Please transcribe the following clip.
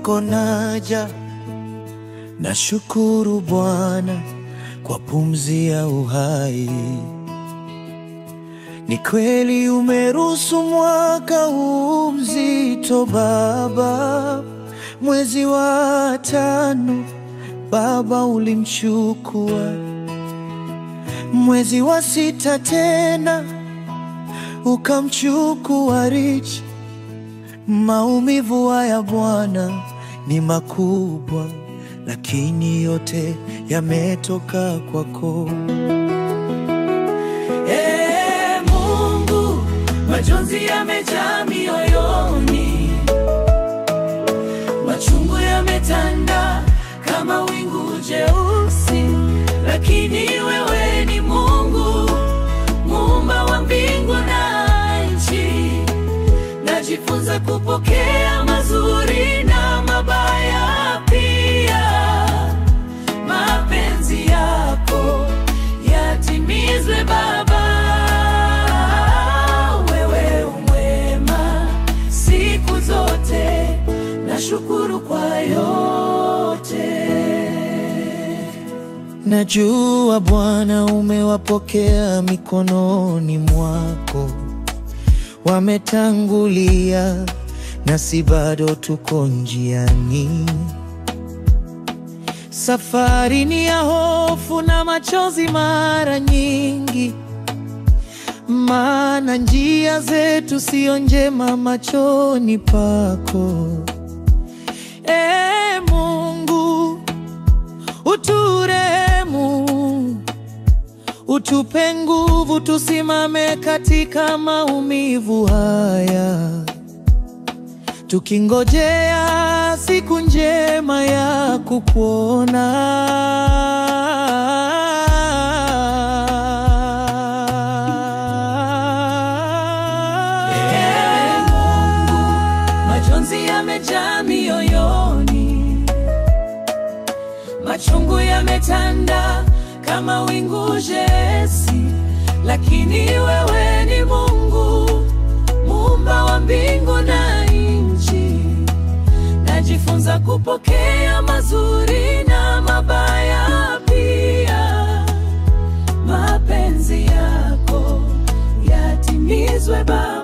kwako naja, nashukuru Bwana kwa pumzi ya uhai. Ni kweli umeruhusu mwaka huu mzito Baba. Mwezi wa 5 Baba ulimchukua, mwezi wa 6 tena ukamchukua Rich. Maumivu haya Bwana ni makubwa, lakini yote yametoka kwako. Mungu, majonzi yamejaa mioyoni, machungu yametanda kama wingu jeusi, lakini wewe ni Mungu, muumba wa mbingu na nchi. Najifunza kupokea mazuri na mabaya pia. Mapenzi yako yatimizwe Baba. Wewe umwema siku zote, nashukuru kwa yote. Najua Bwana umewapokea mikononi mwako. Wametangulia nasi bado tuko njiani. Safari ni ya hofu na machozi mara nyingi, maana njia zetu sio njema machoni pako. Mungu, uturehemu, utupe nguvu tusimame katika maumivu haya, tukingojea siku njema ya kukuona. Mungu, majonzi yamejaa mioyoni, machungu yametanda kama wingu jeusi, lakini wewe ni Mungu, muumba wa mbingu na nchi. Najifunza kupokea mazuri na mabaya pia. Mapenzi yako yatimizwe Baba.